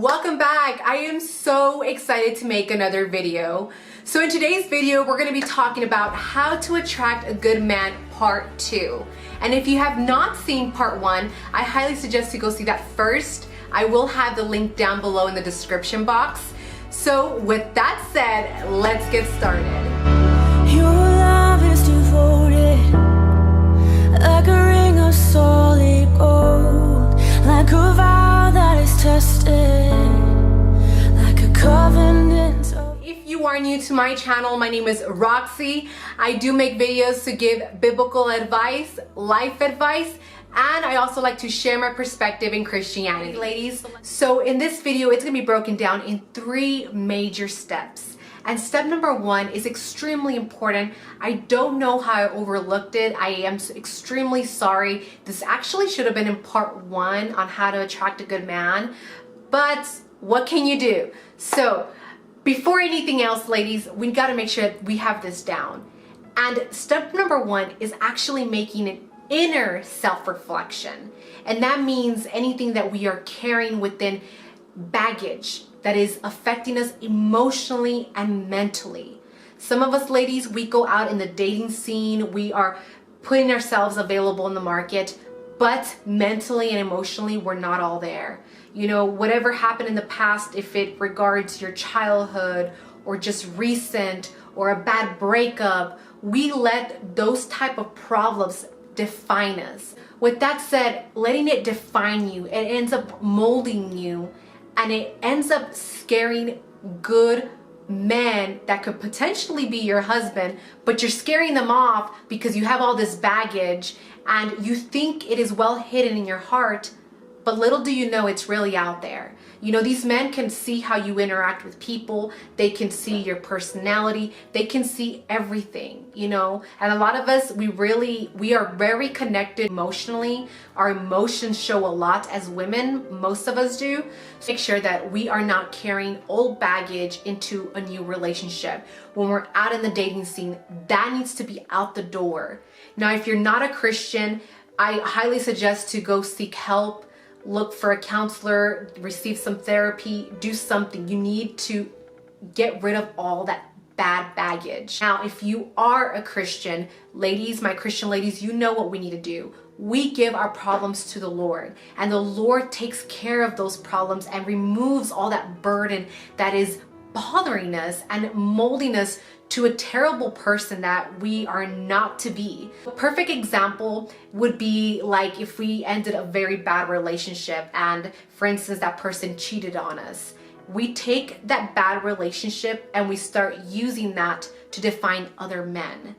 welcome back. I am so excited to make another video. So in today's video, we're going to be talking about how to attract a good man part 2. And if you have not seen part 1, I highly suggest to go see that first. I will have the link down below in the description box. So with that said, let's get started. Your love is devoted, like a ring of solid gold, like a vow that is tested, like a covenant of... If you are new to my channel, my name is Roxy. I do make videos to give biblical advice, life advice, and I also like to share my perspective in Christianity, ladies. So in this video, it's gonna be broken down in 3 major steps. And step number 1 is extremely important. I don't know how I overlooked it. I am extremely sorry. This actually should have been in part 1 on how to attract a good man, but what can you do? So before anything else, ladies, we gotta make sure that we have this down. And step number 1 is actually making an inner self-reflection. And that means anything that we are carrying within baggage that is affecting us emotionally and mentally. Some of us ladies, we go out in the dating scene, we are putting ourselves available in the market, but mentally and emotionally, we're not all there. You know, whatever happened in the past, if it regards your childhood or just recent or a bad breakup, we let those type of problems define us. With that said, letting it define you, it ends up molding you, and it ends up scaring good men that could potentially be your husband, but you're scaring them off because you have all this baggage and you think it is well hidden in your heart, but little do you know it's really out there. You know, these men can see how you interact with people, they can see your personality, they can see everything, you know. And a lot of us, we are very connected emotionally. Our emotions show a lot as women, most of us do. So make sure that we are not carrying old baggage into a new relationship. When we're out in the dating scene, that needs to be out the door. Now, if you're not a Christian, I highly suggest to go seek help. Look for a counselor, receive some therapy, do something. You need to get rid of all that bad baggage. Now, if you are a Christian, ladies, my Christian ladies, you know what we need to do. We give our problems to the Lord, and the Lord takes care of those problems and removes all that burden that is bothering us and molding us to a terrible person that we are not to be. A perfect example would be like if we ended a very bad relationship and, for instance, that person cheated on us. We take that bad relationship and we start using that to define other men.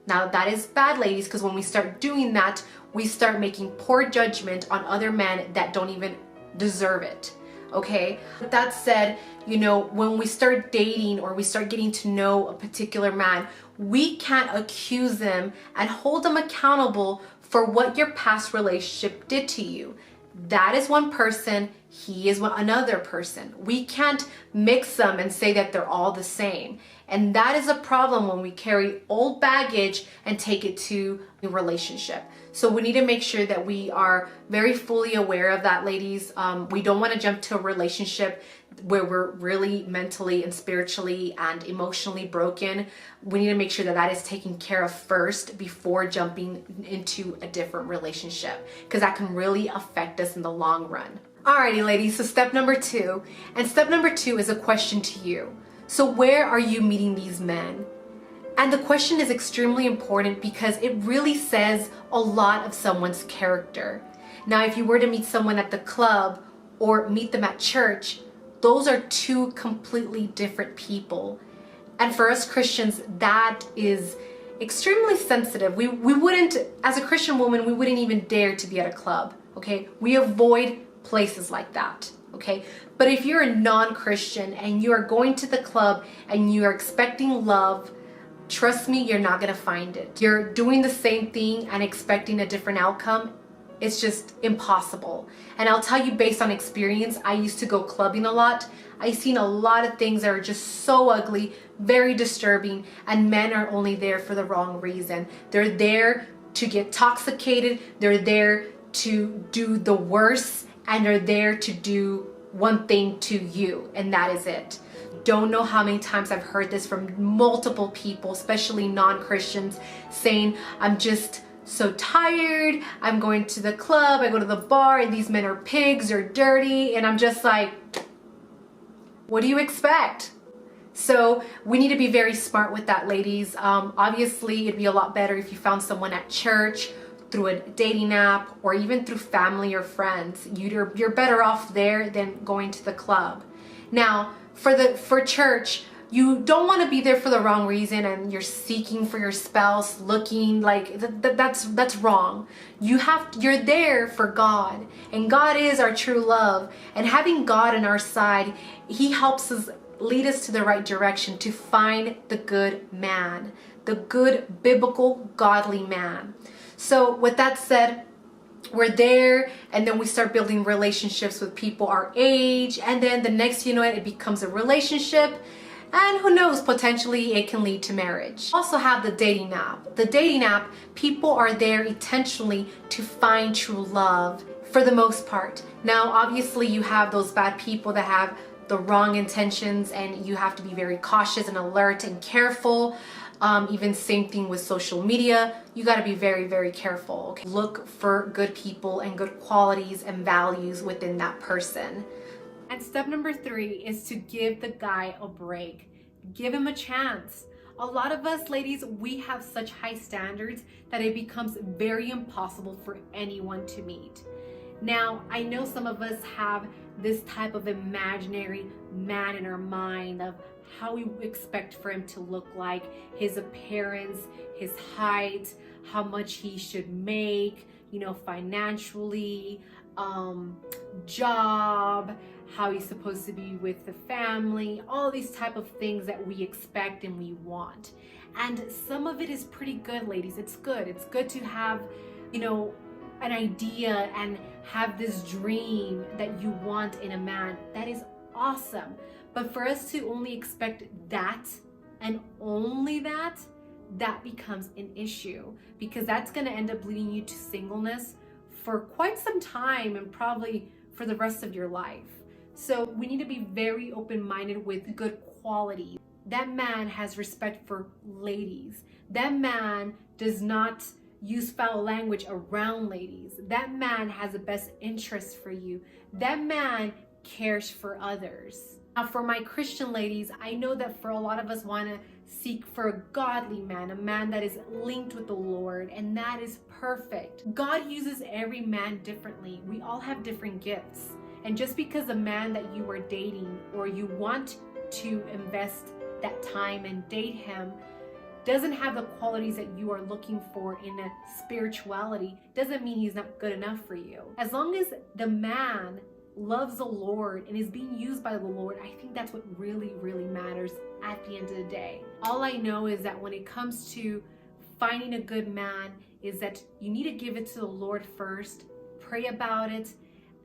Now that is bad, ladies, because when we start doing that, we start making poor judgment on other men that don't even deserve it. Okay, with that said, you know, when we start dating or we start getting to know a particular man, we can't accuse them and hold them accountable for what your past relationship did to you. That is one person, he is another person. We can't mix them and say that they're all the same. And that is a problem when we carry old baggage and take it to a relationship. So we need to make sure that we are very fully aware of that, ladies. We don't want to jump to a relationship where we're really mentally and spiritually and emotionally broken. We need to make sure that that is taken care of first before jumping into a different relationship, because that can really affect us in the long run. Alrighty, ladies, so step number 2. And step number 2 is a question to you. So where are you meeting these men? And the question is extremely important because it really says a lot of someone's character. Now, if you were to meet someone at the club or meet them at church, those are 2 completely different people. And for us Christians, that is extremely sensitive. We wouldn't, as a Christian woman, we wouldn't even dare to be at a club, okay? We avoid places like that. Okay, but if you're a non-Christian and you are going to the club and you are expecting love, trust me, you're not gonna find it. You're doing the same thing and expecting a different outcome. It's just impossible. And I'll tell you, based on experience, I used to go clubbing a lot. I've seen a lot of things that are just so ugly, very disturbing, and men are only there for the wrong reason. They're there to get intoxicated, they're there to do the worst, and they're there to do one thing to you, and that is it. Don't know how many times I've heard this from multiple people, especially non-Christians, saying, I'm just so tired, I'm going to the club, I go to the bar, and these men are pigs, they're dirty, and I'm just like, what do you expect? So we need to be very smart with that, ladies. Obviously, it'd be a lot better if you found someone at church, through a dating app, or even through family or friends. You're better off there than going to the club. Now, for church, you don't want to be there for the wrong reason, and you're seeking for your spouse, looking like that's wrong. You're there for God, and God is our true love. And having God on our side, He helps us, lead us to the right direction to find the good man, the good biblical godly man. So with that said, we're there, and then we start building relationships with people our age, and then the next you know it becomes a relationship, and who knows, potentially it can lead to marriage. Also have the dating app. The dating app, people are there intentionally to find true love for the most part. Now obviously you have those bad people that have the wrong intentions, and you have to be very cautious and alert and careful. Even same thing with social media. You got to be very, very careful. Okay? Look for good people and good qualities and values within that person. And step number 3 is to give the guy a break. Give him a chance. A lot of us ladies, we have such high standards that it becomes very impossible for anyone to meet. Now, I know some of us have this type of imaginary man in our mind of how we expect for him to look like, his appearance, his height, how much he should make, you know, financially, job, how he's supposed to be with the family, all these type of things that we expect and we want. And some of it is pretty good, ladies. It's good. It's good to have, you know, an idea and have this dream that you want in a man. That is awesome. But for us to only expect that and only that becomes an issue, because that's going to end up leading you to singleness for quite some time and probably for the rest of your life. So we need to be very open-minded with good quality. That man has respect for ladies. That man does not use foul language around ladies. That man has the best interest for you. That man cares for others. Now, for my Christian ladies, I know that for a lot of us want to seek for a godly man, a man that is linked with the Lord, and that is perfect. God uses every man differently. We all have different gifts. And just because a man that you are dating or you want to invest that time and date him doesn't have the qualities that you are looking for in a spirituality, doesn't mean he's not good enough for you. As long as the man loves the Lord and is being used by the Lord, I think that's what really, really matters at the end of the day. All I know is that when it comes to finding a good man is that you need to give it to the Lord first, pray about it,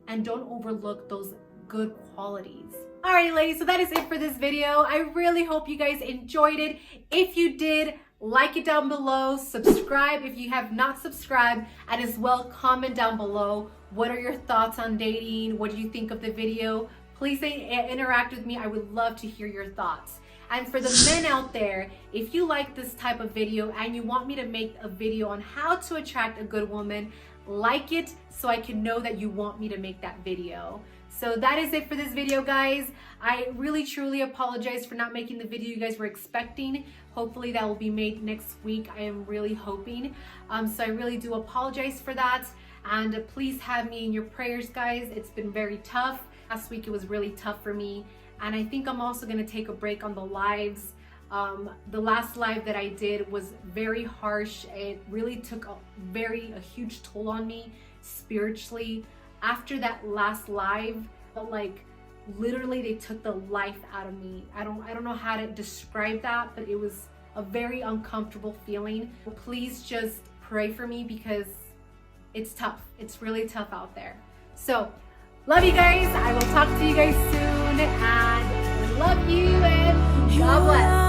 and don't overlook those good qualities. Alrighty ladies, so that is it for this video. I really hope you guys enjoyed it. If you did, like it down below, subscribe if you have not subscribed, and as well comment down below what are your thoughts on dating, what do you think of the video. Please interact with me. I would love to hear your thoughts. And for the men out there, if you like this type of video and you want me to make a video on how to attract a good woman, like it so I can know that you want me to make that video. So that is it for this video, guys. I really truly apologize for not making the video you guys were expecting. Hopefully that will be made next week. I am really hoping. So I really do apologize for that. And please have me in your prayers, guys. It's been very tough. Last week it was really tough for me. And I think I'm also gonna take a break on the lives. The last live that I did was very harsh. It really took a huge toll on me spiritually. After that last live, felt like literally they took the life out of me. I don't know how to describe that, but it was a very uncomfortable feeling. Please just pray for me because it's tough. It's really tough out there. So, love you guys. I will talk to you guys soon, and love you, and God bless.